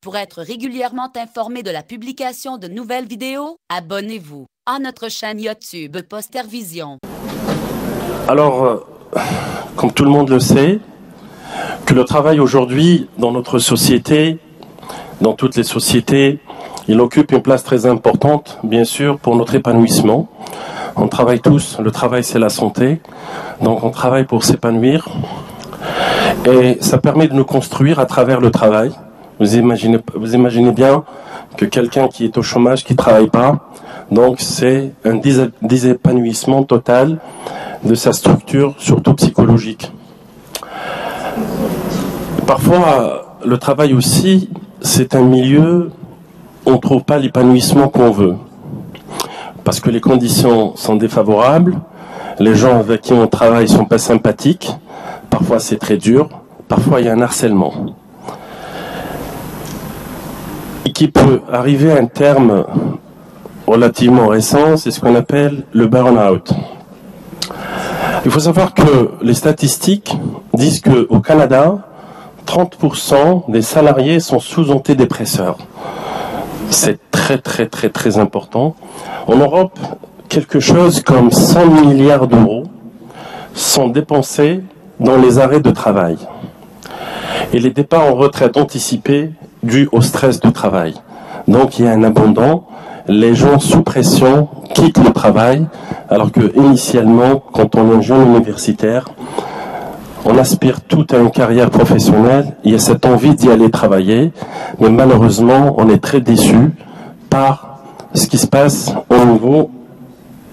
Pour être régulièrement informé de la publication de nouvelles vidéos, abonnez-vous à notre chaîne YouTube Postervision. Alors, comme tout le monde le sait, que le travail aujourd'hui dans notre société, dans toutes les sociétés, il occupe une place très importante, bien sûr, pour notre épanouissement. On travaille tous, le travail c'est la santé, donc on travaille pour s'épanouir. Et ça permet de nous construire à travers le travail. Vous imaginez bien que quelqu'un qui est au chômage, qui ne travaille pas, donc c'est un désépanouissement total de sa structure, surtout psychologique. Parfois, le travail aussi, c'est un milieu où on ne trouve pas l'épanouissement qu'on veut. Parce que les conditions sont défavorables, les gens avec qui on travaille ne sont pas sympathiques, parfois c'est très dur, parfois il y a un harcèlement. Et qui peut arriver à un terme relativement récent, c'est ce qu'on appelle le burn-out. Il faut savoir que les statistiques disent qu'au Canada, 30% des salariés sont sous antidépresseurs. C'est très important. En Europe, quelque chose comme 100 milliards d'euros sont dépensés dans les arrêts de travail. Et les départs en retraite anticipés dus au stress du travail. Donc il y a un abandon, les gens sous pression quittent le travail, alors que initialement, quand on est jeune universitaire, on aspire tout à une carrière professionnelle, il y a cette envie d'y aller travailler, mais malheureusement, on est très déçu par ce qui se passe au niveau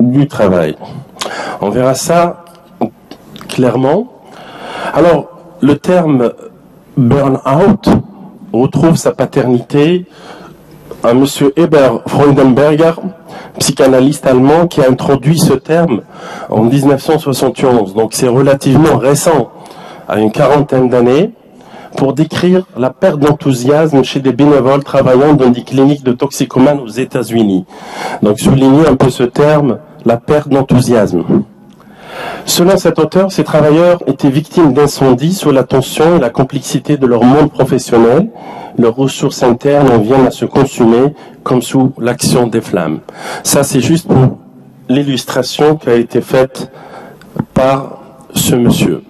du travail. On verra ça clairement. Alors, le terme burn-out retrouve sa paternité à M. Herbert Freudenberger, psychanalyste allemand, qui a introduit ce terme en 1971. Donc c'est relativement récent, à une quarantaine d'années, pour décrire la perte d'enthousiasme chez des bénévoles travaillant dans des cliniques de toxicomanes aux États-Unis. Donc souligner un peu ce terme, la perte d'enthousiasme. Selon cet auteur, ces travailleurs étaient victimes d'incendies sous la tension et la complexité de leur monde professionnel. Leurs ressources internes en viennent à se consumer comme sous l'action des flammes. Ça, c'est juste pour l'illustration qui a été faite par ce monsieur.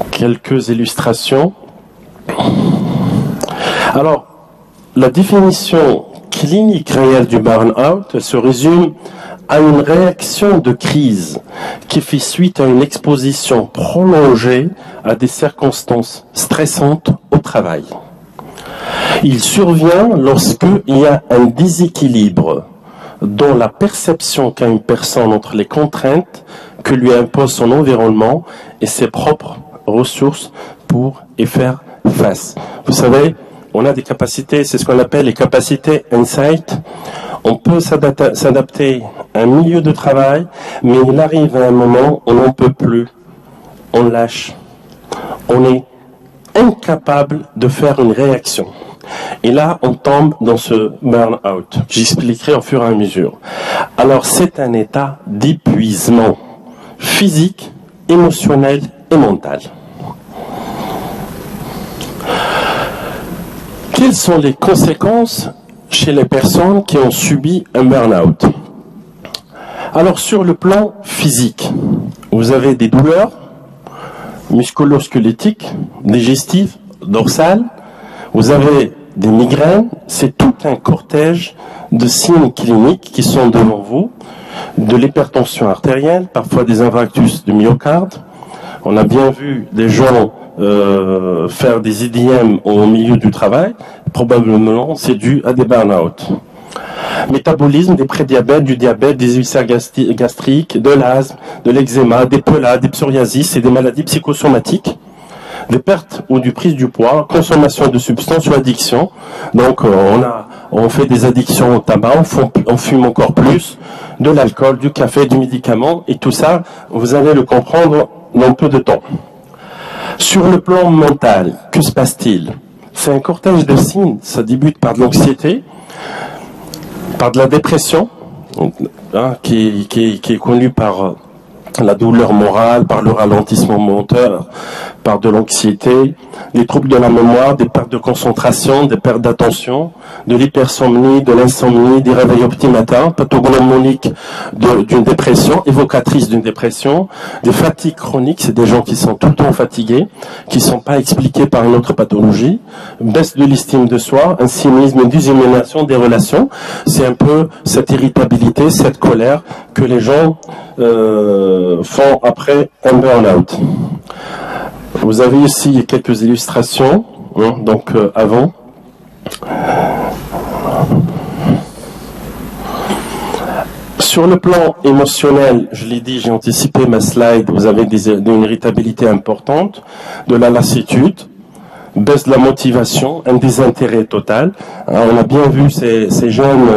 Quelques illustrations. Alors, la définition clinique réelle du burn-out se résume à une réaction de crise qui fait suite à une exposition prolongée à des circonstances stressantes au travail. Il survient lorsqu'il y a un déséquilibre dans la perception qu'a une personne entre les contraintes que lui impose son environnement et ses propres ressources pour y faire face. Vous savez, on a des capacités, c'est ce qu'on appelle les capacités insight. On peut s'adapter à un milieu de travail, mais il arrive à un moment où on n'en peut plus. On lâche. On est incapable de faire une réaction. Et là, on tombe dans ce burn-out. J'expliquerai au fur et à mesure. Alors, c'est un état d'épuisement physique, émotionnel et mental. Quelles sont les conséquences chez les personnes qui ont subi un burn-out? Alors, sur le plan physique, vous avez des douleurs musculo-squelettiques, digestives, dorsales, vous avez des migraines, c'est tout un cortège de signes cliniques qui sont devant vous, de l'hypertension artérielle, parfois des infarctus du myocarde. On a bien vu des gens faire des IDM au milieu du travail, probablement c'est dû à des burn-out. Métabolisme, des prédiabètes, du diabète, des ulcères gastriques, de l'asthme, de l'eczéma, des pelades, des psoriasis et des maladies psychosomatiques, des pertes ou du prise du poids, consommation de substances ou addiction. Donc on fait des addictions au tabac, on fume encore plus, de l'alcool, du café, du médicament, et tout ça, vous allez le comprendre dans peu de temps. Sur le plan mental, que se passe-t-il? C'est un cortège de signes, ça débute par de l'anxiété, par de la dépression, qui est connue par la douleur morale, par le ralentissement moteur, par de l'anxiété, les troubles de la mémoire, des pertes de concentration, des pertes d'attention, de l'hypersomnie, de l'insomnie, des réveils au petit matin, pathognomonique d'une dépression, évocatrice d'une dépression, des fatigues chroniques, c'est des gens qui sont tout le temps fatigués, qui ne sont pas expliqués par une autre pathologie, baisse de l'estime de soi, un cynisme, une dissémination des relations, c'est un peu cette irritabilité, cette colère que les gens font après un burn-out. Vous avez ici quelques illustrations, donc avant. Sur le plan émotionnel, je l'ai dit, j'ai anticipé ma slide, vous avez une irritabilité importante, de la lassitude, baisse de la motivation, un désintérêt total. Alors, on a bien vu ces jeunes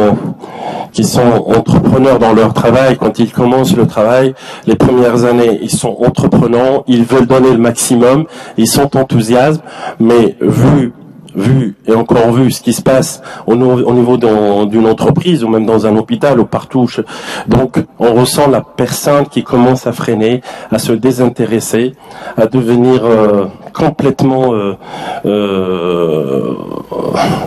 qui sont entrepreneurs dans leur travail. Quand ils commencent le travail, les premières années, ils sont entreprenants, ils veulent donner le maximum, ils sont enthousiastes, mais vu et encore vu ce qui se passe au niveau d'une entreprise ou même dans un hôpital ou partout. Donc, on ressent la personne qui commence à freiner, à se désintéresser, à devenir complètement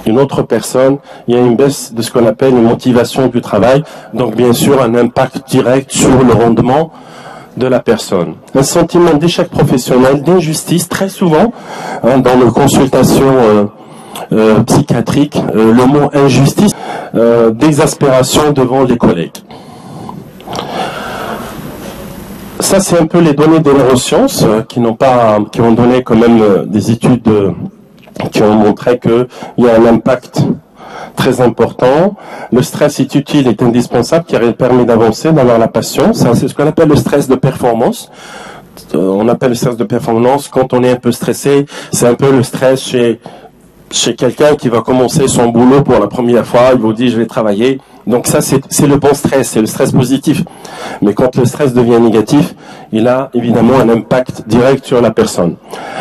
une autre personne. Il y a une baisse de ce qu'on appelle une motivation du travail. Donc, bien sûr, un impact direct sur le rendement de la personne. Un sentiment d'échec professionnel, d'injustice, très souvent, dans nos consultations psychiatriques, le mot injustice, d'exaspération devant les collègues. Ça, c'est un peu les données des neurosciences qui ont donné quand même des études qui ont montré qu'il y a un impact très important. Le stress est utile, est indispensable, car il permet d'avancer, d'avoir la passion. Ça, c'est ce qu'on appelle le stress de performance. On appelle le stress de performance quand on est un peu stressé. C'est un peu le stress chez quelqu'un qui va commencer son boulot pour la première fois. Il vous dit, je vais travailler. Donc ça, c'est le bon stress, c'est le stress positif. Mais quand le stress devient négatif, il a évidemment un impact direct sur la personne.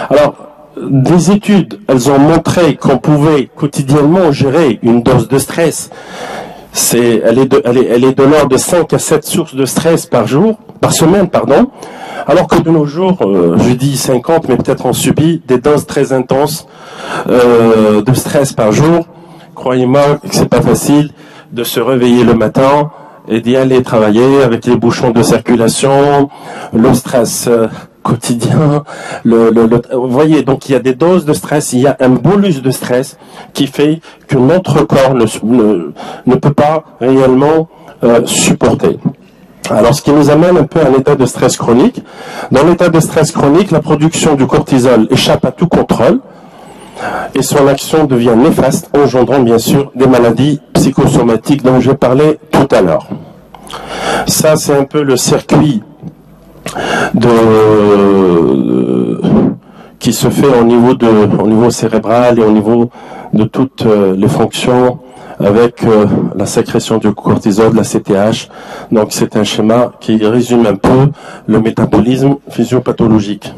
Alors, des études, elles ont montré qu'on pouvait quotidiennement gérer une dose de stress. Elle est de l'ordre de 5 à 7 sources de stress par semaine, alors que de nos jours, je dis 50, mais peut-être on subit des doses très intenses de stress par jour. Croyez-moi que c'est pas facile de se réveiller le matin et d'y aller travailler avec les bouchons de circulation, le stress quotidien, vous voyez, donc il y a des doses de stress, il y a un bolus de stress qui fait que notre corps ne peut pas réellement supporter. Alors, ce qui nous amène un peu à un état de stress chronique. Dans l'état de stress chronique, la production du cortisol échappe à tout contrôle et son action devient néfaste, engendrant bien sûr des maladies psychosomatiques dont j'ai parlé tout à l'heure. Ça, c'est un peu le circuit qui se fait au niveau cérébral et au niveau de toutes les fonctions avec la sécrétion du cortisol, de la CTH. Donc c'est un schéma qui résume un peu le métabolisme physiopathologique.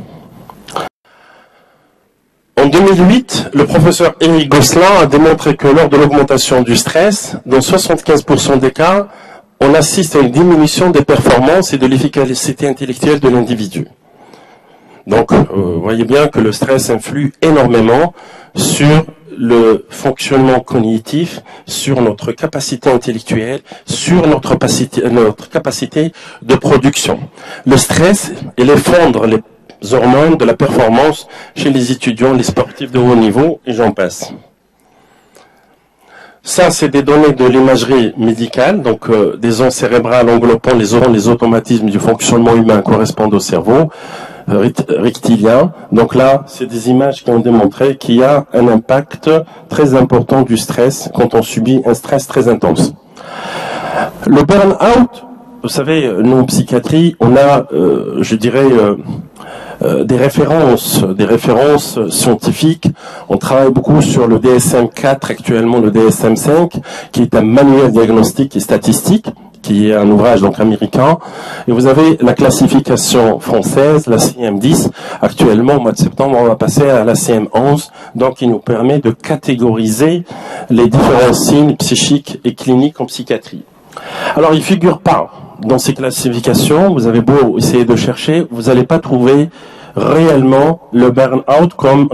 En 2008, le professeur Eric Gosselin a démontré que lors de l'augmentation du stress, dans 75% des cas, on assiste à une diminution des performances et de l'efficacité intellectuelle de l'individu. Donc, vous voyez bien que le stress influe énormément sur le fonctionnement cognitif, sur notre capacité intellectuelle, sur notre capacité de production. Le stress, il effondre les hormones de la performance chez les étudiants, les sportifs de haut niveau, et j'en passe. Ça, c'est des données de l'imagerie médicale, donc des ondes cérébrales englobant les automatismes du fonctionnement humain correspondent au cerveau rectilien. Donc là, c'est des images qui ont démontré qu'il y a un impact très important du stress quand on subit un stress très intense. Le burn-out, vous savez, nous en psychiatrie, on a, je dirais, des références scientifiques. On travaille beaucoup sur le DSM-4, actuellement le DSM-5, qui est un manuel diagnostique et statistique, qui est un ouvrage donc américain. Et vous avez la classification française, la CM10. Actuellement, au mois de septembre, on va passer à la CM11, donc qui nous permet de catégoriser les différents signes psychiques et cliniques en psychiatrie. Alors, il figure pas dans ces classifications, vous avez beau essayer de chercher, vous n'allez pas trouver réellement le burn-out comme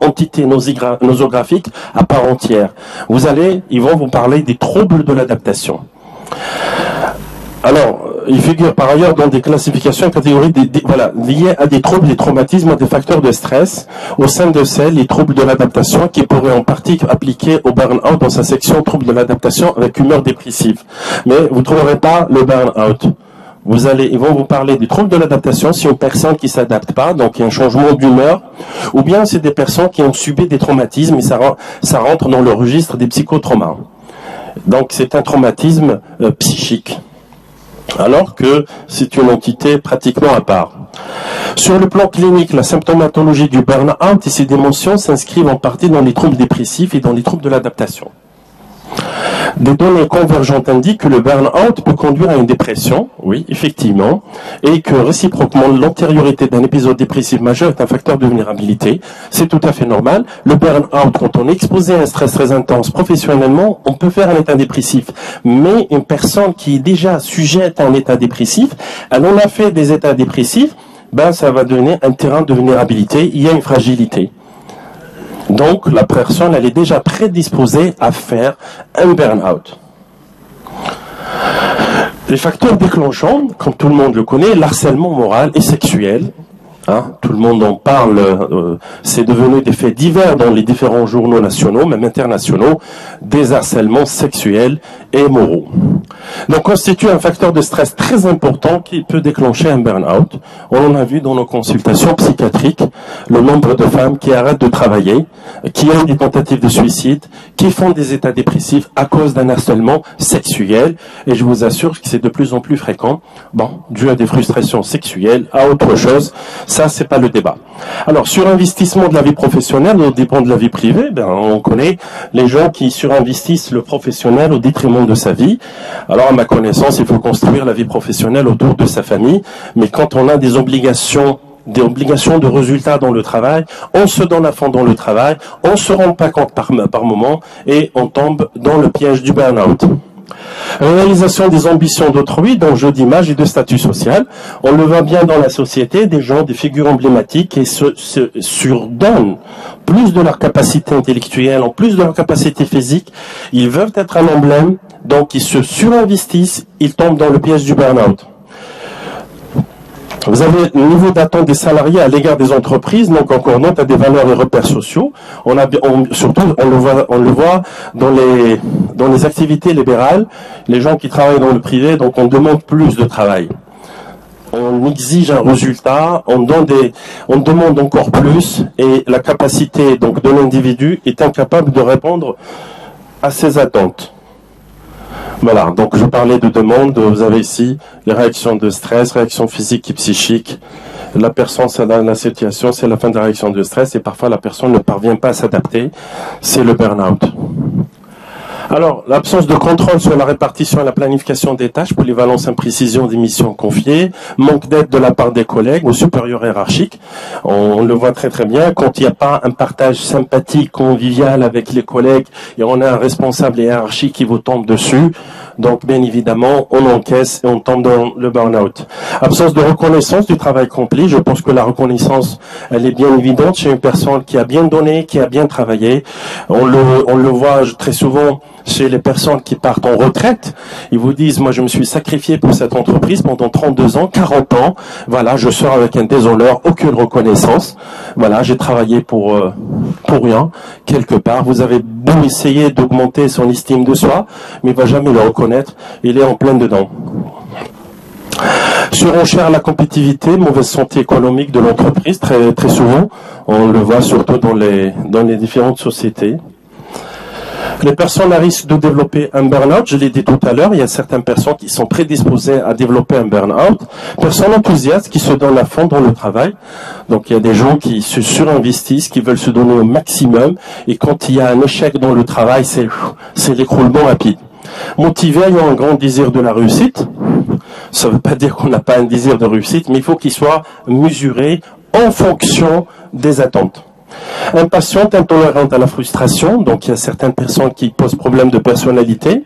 entité nosographique à part entière. Ils vont vous parler des troubles de l'adaptation. Alors, il figure par ailleurs dans des classifications et catégories liées à des troubles, des traumatismes, à des facteurs de stress. Au sein de celles, les troubles de l'adaptation qui pourraient en partie appliquer au burn-out dans sa section troubles de l'adaptation avec humeur dépressive. Mais vous ne trouverez pas le burn-out. Ils vont vous parler des troubles de l'adaptation si une personne qui s'adapte pas, donc il y a un changement d'humeur, ou bien c'est des personnes qui ont subi des traumatismes et ça rentre dans le registre des psychotraumas. Donc c'est un traumatisme psychique. Alors que c'est une entité pratiquement à part. Sur le plan clinique, la symptomatologie du burn-out et ses dimensions s'inscrivent en partie dans les troubles dépressifs et dans les troubles de l'adaptation. Des données convergentes indiquent que le burn-out peut conduire à une dépression, oui, effectivement, et que réciproquement, l'antériorité d'un épisode dépressif majeur est un facteur de vulnérabilité. C'est tout à fait normal. Le burn-out, quand on est exposé à un stress très intense professionnellement, on peut faire un état dépressif. Mais une personne qui est déjà sujette à un état dépressif, elle en a fait des états dépressifs, ça va donner un terrain de vulnérabilité. Il y a une fragilité. Donc, la personne, elle est déjà prédisposée à faire un burn-out. Les facteurs déclenchants, comme tout le monde le connaît, l'harcèlement moral et sexuel. Tout le monde en parle, c'est devenu des faits divers dans les différents journaux nationaux, même internationaux, des harcèlements sexuels et moraux. Donc, constitue un facteur de stress très important qui peut déclencher un burn-out. On en a vu dans nos consultations psychiatriques le nombre de femmes qui arrêtent de travailler, qui ont des tentatives de suicide, qui font des états dépressifs à cause d'un harcèlement sexuel. Et je vous assure que c'est de plus en plus fréquent, dû à des frustrations sexuelles, à autre chose. Ça, c'est pas le débat. Alors, surinvestissement de la vie professionnelle au dépend de la vie privée, on connaît les gens qui surinvestissent le professionnel au détriment de sa vie. Alors, à ma connaissance, il faut construire la vie professionnelle autour de sa famille, mais quand on a des obligations de résultats dans le travail, on se donne à fond dans le travail, on se rend pas compte par moment et on tombe dans le piège du burn-out. Réalisation des ambitions d'autrui, d'enjeux d'image et de statut social. On le voit bien dans la société, des gens, des figures emblématiques et se surdonnent plus de leur capacité intellectuelle, en plus de leur capacité physique. Ils veulent être un emblème, donc ils se surinvestissent, ils tombent dans le piège du burn-out. Vous avez le niveau d'attente des salariés à l'égard des entreprises, donc encore note à des valeurs et repères sociaux. Surtout, on le voit dans les activités libérales, les gens qui travaillent dans le privé, donc on demande plus de travail. On exige un résultat, on demande encore plus, et la capacité donc de l'individu est incapable de répondre à ses attentes. Voilà, donc je parlais de demande, vous avez ici les réactions de stress, réactions physiques et psychiques. La personne, c'est la situation, c'est la fin de la réaction de stress et parfois la personne ne parvient pas à s'adapter, c'est le burn-out. Alors, l'absence de contrôle sur la répartition et la planification des tâches, polyvalence, imprécision des missions confiées, manque d'aide de la part des collègues ou supérieurs hiérarchiques. On le voit très très bien, quand il n'y a pas un partage sympathique, convivial avec les collègues, et on a un responsable hiérarchique qui vous tombe dessus, donc bien évidemment, on encaisse et on tombe dans le burn-out. Absence de reconnaissance du travail accompli, je pense que la reconnaissance, elle est bien évidente chez une personne qui a bien donné, qui a bien travaillé. On le voit très souvent chez les personnes qui partent en retraite. Ils vous disent, moi je me suis sacrifié pour cette entreprise pendant 32 ans, 40 ans. Voilà, je sors avec un déshonneur, aucune reconnaissance. Voilà, j'ai travaillé pour rien, quelque part. Vous avez beau essayer d'augmenter son estime de soi, mais il ne va jamais le reconnaître. Il est en plein dedans. Surenchère à la compétitivité, mauvaise santé économique de l'entreprise, très, très souvent. On le voit surtout dans les différentes sociétés. Les personnes à risque de développer un burn-out, je l'ai dit tout à l'heure, il y a certaines personnes qui sont prédisposées à développer un burn-out. Personnes enthousiastes qui se donnent à fond dans le travail. Donc il y a des gens qui se surinvestissent, qui veulent se donner au maximum. Et quand il y a un échec dans le travail, c'est l'écroulement rapide. Motivés, ayant un grand désir de la réussite. Ça ne veut pas dire qu'on n'a pas un désir de réussite, mais il faut qu'il soit mesuré en fonction des attentes. Impatiente, intolérante à la frustration, donc il y a certaines personnes qui posent problème de personnalité.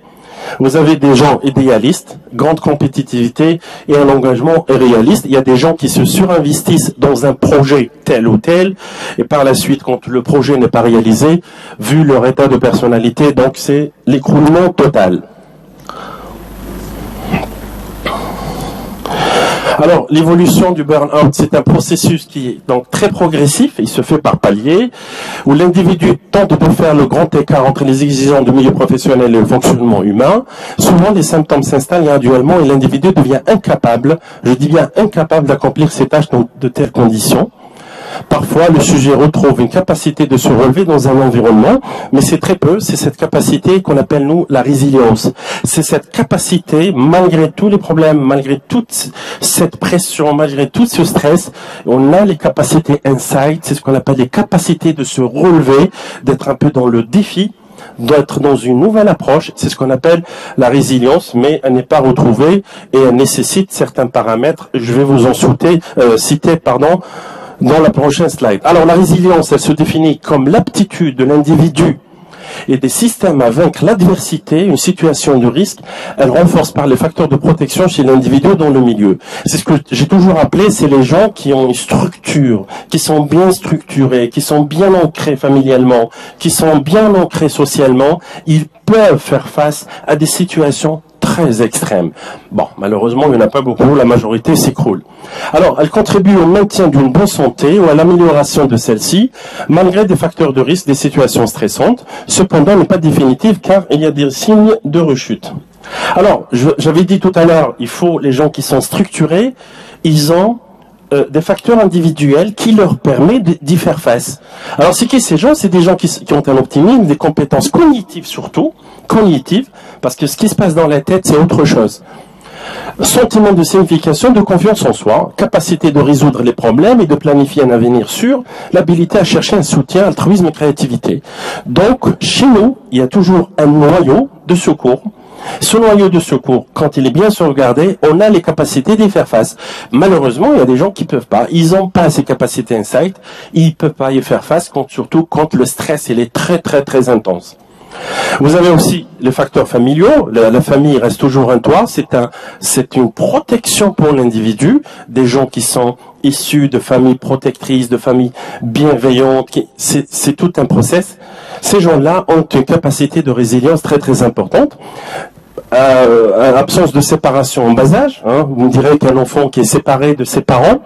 Vous avez des gens idéalistes, grande compétitivité et un engagement réaliste. Il y a des gens qui se surinvestissent dans un projet tel ou tel, et par la suite, quand le projet n'est pas réalisé, vu leur état de personnalité, donc c'est l'écroulement total. Alors, l'évolution du burn-out, c'est un processus qui est donc très progressif, il se fait par paliers, où l'individu tente de faire le grand écart entre les exigences du milieu professionnel et le fonctionnement humain. Souvent, les symptômes s'installent graduellement et l'individu devient incapable, je dis bien incapable d'accomplir ses tâches dans de telles conditions. Parfois, le sujet retrouve une capacité de se relever dans un environnement, mais c'est très peu, c'est cette capacité qu'on appelle, nous, la résilience. C'est cette capacité, malgré tous les problèmes, malgré toute cette pression, malgré tout ce stress, on a les capacités insight, c'est ce qu'on appelle les capacités de se relever, d'être un peu dans le défi, d'être dans une nouvelle approche, c'est ce qu'on appelle la résilience, mais elle n'est pas retrouvée et elle nécessite certains paramètres. Je vais vous en citer, dans la prochaine slide. Alors la résilience, elle se définit comme l'aptitude de l'individu et des systèmes à vaincre l'adversité, une situation de risque. Elle renforce par les facteurs de protection chez l'individu dans le milieu. C'est ce que j'ai toujours appelé, c'est les gens qui ont une structure, qui sont bien structurés, qui sont bien ancrés familialement, qui sont bien ancrés socialement. Ils peuvent faire face à des situations très extrême. Bon, malheureusement, il n'y en a pas beaucoup, la majorité s'écroule. Alors, elle contribue au maintien d'une bonne santé ou à l'amélioration de celle-ci, malgré des facteurs de risque, des situations stressantes. Cependant, elle n'est pas définitive car il y a des signes de rechute. Alors, j'avais dit tout à l'heure, il faut les gens qui sont structurés, ils ont des facteurs individuels qui leur permettent d'y faire face. Alors, c'est qui ces gens? C'est des gens qui ont un optimisme, des compétences cognitives surtout, cognitives, parce que ce qui se passe dans la tête, c'est autre chose. Sentiment de signification, de confiance en soi, capacité de résoudre les problèmes et de planifier un avenir sûr, l'habilité à chercher un soutien, altruisme et créativité. Donc, chez nous, il y a toujours un noyau de secours. Ce noyau de secours, quand il est bien sauvegardé, on a les capacités d'y faire face. Malheureusement, il y a des gens qui peuvent pas. Ils n'ont pas ces capacités insight. Ils peuvent pas y faire face, surtout quand le stress il est très très très intense. Vous avez aussi les facteurs familiaux. La famille reste toujours un toit. C'est une protection pour l'individu. Des gens qui sont issus de familles protectrices, de familles bienveillantes. C'est tout un process. Ces gens-là ont une capacité de résilience très très importante. Absence de séparation en bas âge. Vous me direz qu'un enfant qui est séparé de ses parents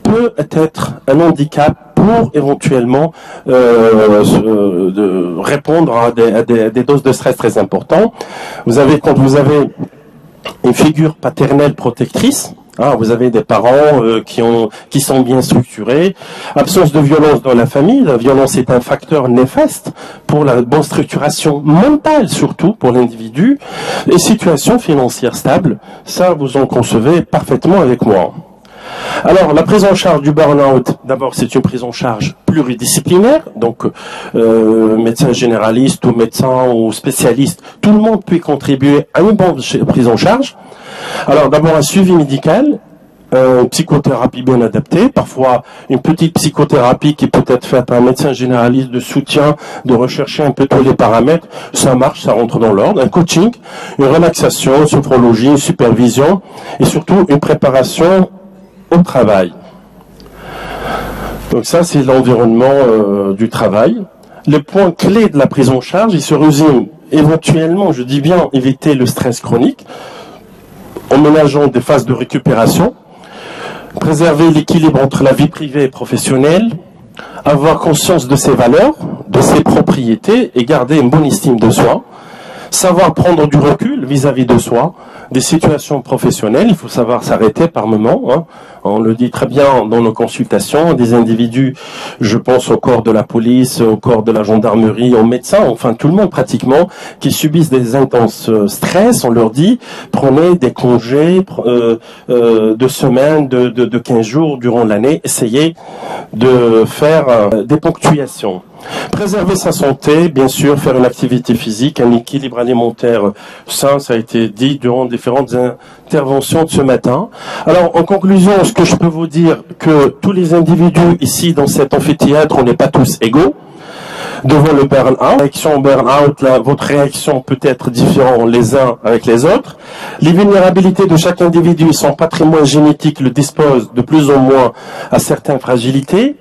peut être un handicap pour éventuellement de répondre à des doses de stress très importantes. Quand vous avez une figure paternelle protectrice, vous avez des parents qui sont bien structurés. Absence de violence dans la famille. La violence est un facteur néfaste pour la bonne structuration mentale, surtout pour l'individu. Et situation financière stable, ça vous en concevez parfaitement avec moi. Alors, la prise en charge du burn-out, d'abord, c'est une prise en charge pluridisciplinaire, donc médecin généraliste ou médecin ou spécialiste, tout le monde peut y contribuer à une bonne prise en charge. Alors, d'abord, un suivi médical, une psychothérapie bien adaptée, parfois une petite psychothérapie qui peut être faite par un médecin généraliste de soutien, de rechercher un peu tous les paramètres, ça marche, ça rentre dans l'ordre, un coaching, une relaxation, une sophrologie, une supervision, et surtout une préparation au travail. Donc ça, c'est l'environnement du travail. Le point clé de la prise en charge, il se résume éventuellement, je dis bien, éviter le stress chronique, en ménageant des phases de récupération, préserver l'équilibre entre la vie privée et professionnelle, avoir conscience de ses valeurs, de ses propriétés et garder une bonne estime de soi, savoir prendre du recul vis-à-vis de soi, des situations professionnelles, il faut savoir s'arrêter par moment. On le dit très bien dans nos consultations, des individus, je pense au corps de la police, au corps de la gendarmerie, aux médecins, enfin tout le monde pratiquement, qui subissent des intenses stress, on leur dit, prenez des congés de semaines, de 15 jours durant l'année, essayez de faire des ponctuations. Préserver sa santé, bien sûr, faire une activité physique, un équilibre alimentaire sain, ça a été dit durant différentes interventions de ce matin. Alors, en conclusion, ce que je peux vous dire, que tous les individus ici dans cet amphithéâtre, on n'est pas tous égaux. devant le burn-out. Réaction au burn-out, là, votre réaction peut être différente les uns avec les autres. Les vulnérabilités de chaque individu et son patrimoine génétique le disposent de plus ou moins à certaines fragilités.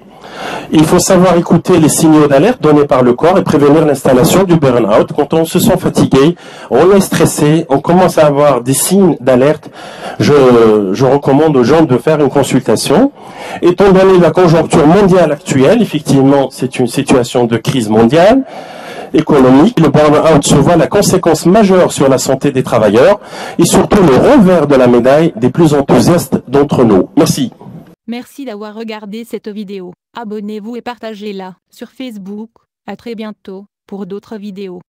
Il faut savoir écouter les signaux d'alerte donnés par le corps et prévenir l'installation du burn-out. Quand on se sent fatigué, on est stressé, on commence à avoir des signes d'alerte, je recommande aux gens de faire une consultation. Étant donné la conjoncture mondiale actuelle, effectivement, c'est une situation de crise mondiale, économique. Le burn-out se voit la conséquence majeure sur la santé des travailleurs et surtout le revers de la médaille des plus enthousiastes d'entre nous. Merci. Merci d'avoir regardé cette vidéo. Abonnez-vous et partagez-la sur Facebook. À très bientôt pour d'autres vidéos.